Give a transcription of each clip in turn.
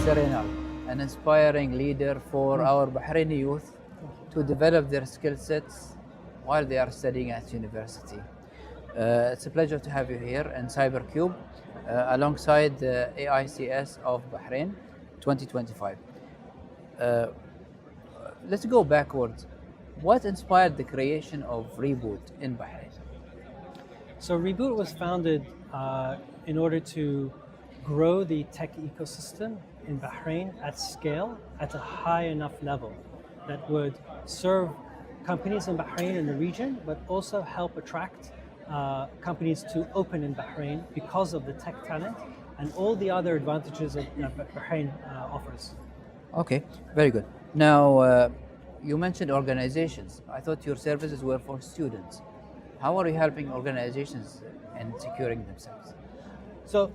Mr. Yanal, an inspiring leader for our Bahraini youth to develop their skill sets while they are studying at university. It's a pleasure to have you here in CyberCube alongside the AICS of Bahrain 2025. Let's go backwards. What inspired the creation of Reboot in Bahrain? So Reboot was founded in order to grow the tech ecosystem in Bahrain at scale, at a high enough level that would serve companies in Bahrain and the region, but also help attract companies to open in Bahrain because of the tech talent and all the other advantages that Bahrain offers. Okay, very good. Now, you mentioned organizations. I thought your services were for students. How are you helping organizations in securing themselves? So,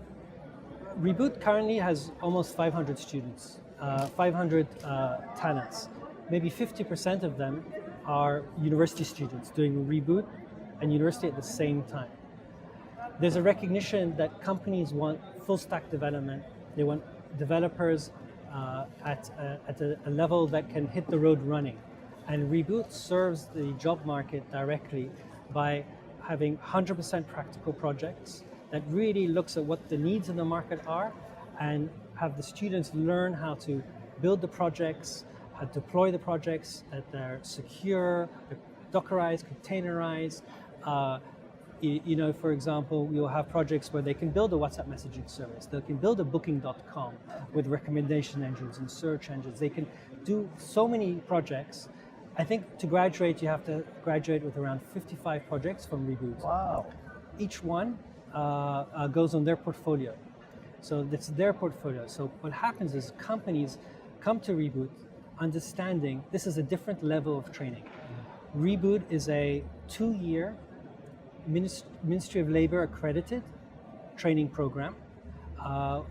Reboot currently has almost 500 students, 500 talents. Maybe 50% of them are university students doing Reboot and university at the same time. There's a recognition that companies want full stack development. They want developers at a level that can hit the road running. And Reboot serves the job market directly by having 100% practical projects that really looks at what the needs of the market are and have the students learn how to build the projects, how to deploy the projects, that they're secure, they're Dockerized, containerized. For example, you'll have projects where they can build a WhatsApp messaging service. They can build a booking.com with recommendation engines and search engines. They can do so many projects. I think to graduate, you have to graduate with around 55 projects from Reboot. Wow. Each one goes on their portfolio. So that's their portfolio. So what happens is companies come to Reboot understanding this is a different level of training. Reboot is a 2-year Ministry of Labor accredited training program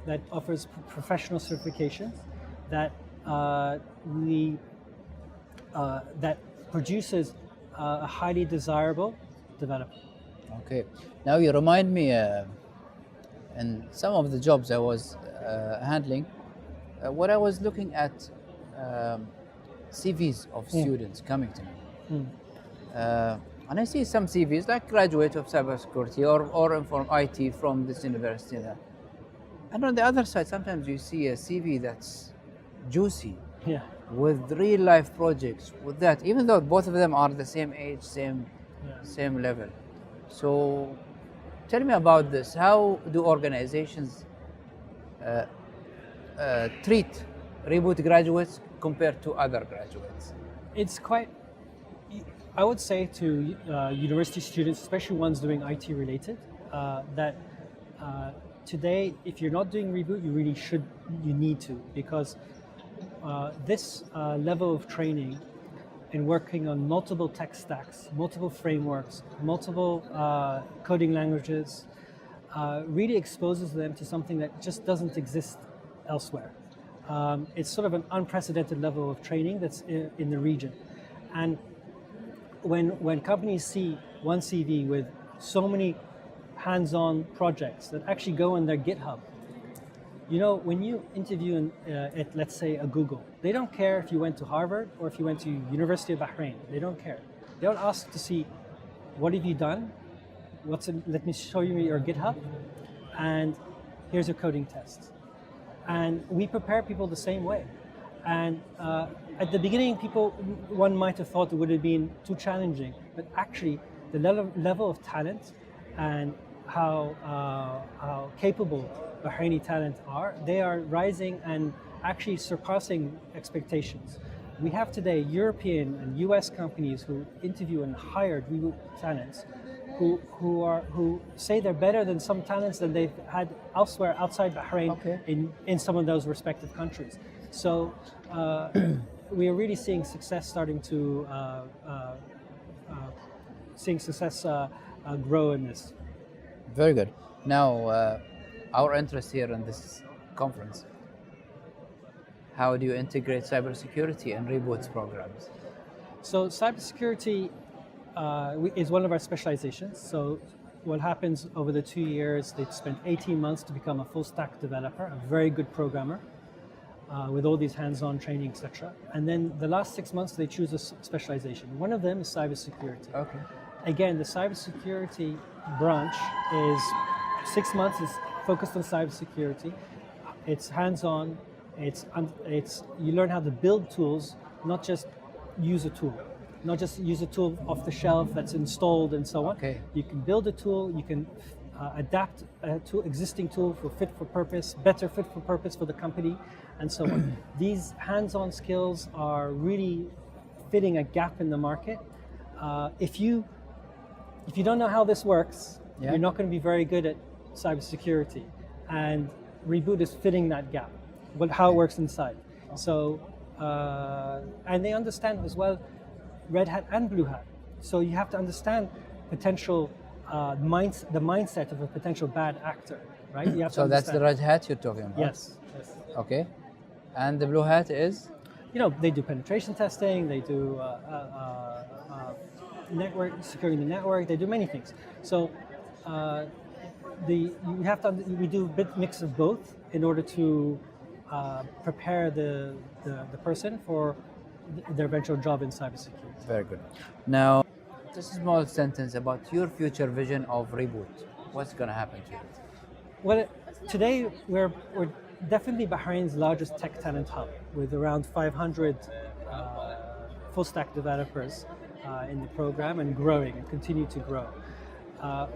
that offers professional certifications that that produces a highly desirable developer. Okay. Now you remind me, in some of the jobs I was handling, when I was looking at CVs of students coming to me. And I see some CVs like graduate of cybersecurity or from IT from this university. And on the other side, sometimes you see a CV that's juicy, with real life projects, with that, even though both of them are the same age, same level. So tell me about this. How do organizations treat Reboot graduates compared to other graduates? It's quite, I would say to university students, especially ones doing IT related, that today, if you're not doing Reboot, you need to, because this level of training in working on multiple tech stacks, multiple frameworks, multiple coding languages, really exposes them to something that just doesn't exist elsewhere. It's sort of an unprecedented level of training that's in the region. And when companies see one CV with so many hands-on projects that actually go on their GitHub, when you interview at, let's say, a Google, they don't care if you went to Harvard or if you went to University of Bahrain. They don't care. They don't ask to see, what have you done? Let me show you your GitHub, and here's your coding test. And we prepare people the same way. And at the beginning, one might have thought it would have been too challenging, but actually the level of talent and how capable Bahraini talent are, they are rising and actually surpassing expectations. We have today European and US companies who interview and hire Reboot talents who say they're better than some talents that they've had elsewhere outside Bahrain in some of those respective countries. So we are really seeing success starting to grow in this. Very good. Now, our interest here in this conference, how do you integrate cybersecurity and Reboot's programs? So cybersecurity is one of our specializations. So what happens over the 2 years, they spent 18 months to become a full stack developer, a very good programmer. with all these hands-on training, etc. And then the last 6 months, they choose a specialization. One of them is cybersecurity. Okay. Again, the cybersecurity branch is 6 months is focused on cybersecurity. It's hands-on. It's you learn how to build tools, not just use a tool. Not just use a tool off the shelf that's installed and so on. Okay. You can build a tool. You can adapt to existing tool for fit for purpose, better fit for purpose for the company, and so on. These hands-on skills are really fitting a gap in the market. If you don't know how this works, you're not going to be very good at cybersecurity, and Reboot is fitting that gap. How it works inside. So, and they understand as well red hat and blue hat. So you have to understand potential the mindset of a potential bad actor, right? You have to So that's the understand. red hat you're talking about? Yes. Okay. And the blue hat is? They do penetration testing, they do network, securing the network, they do many things. So we do a bit mix of both in order to prepare the person for their eventual job in cybersecurity. Very good. Now, just a small sentence about your future vision of Reboot. What's going to happen to it? Well, today we're definitely Bahrain's largest tech talent hub with around 500 full stack developers in the program and growing and continue to grow.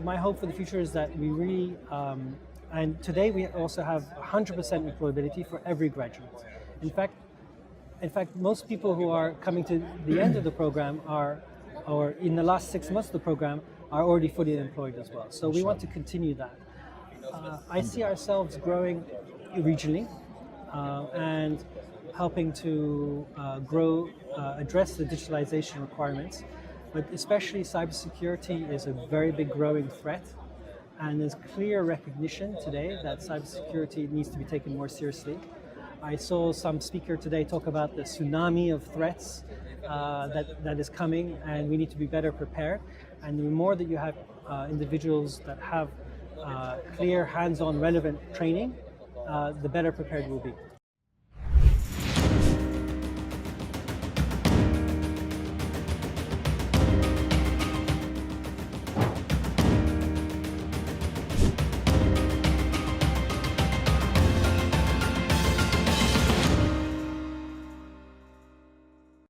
My hope for the future is that we really, and today we also have 100% employability for every graduate. In fact, most people who are coming to the end of the program or in the last 6 months of the program are already fully employed as well. So we want to continue that. I see ourselves growing regionally and helping to address the digitalization requirements, but especially cybersecurity is a very big growing threat, and there's clear recognition today that cybersecurity needs to be taken more seriously. I saw some speaker today talk about the tsunami of threats that is coming, and we need to be better prepared. And the more that you have individuals that have clear, hands-on, relevant training, the better prepared we'll be.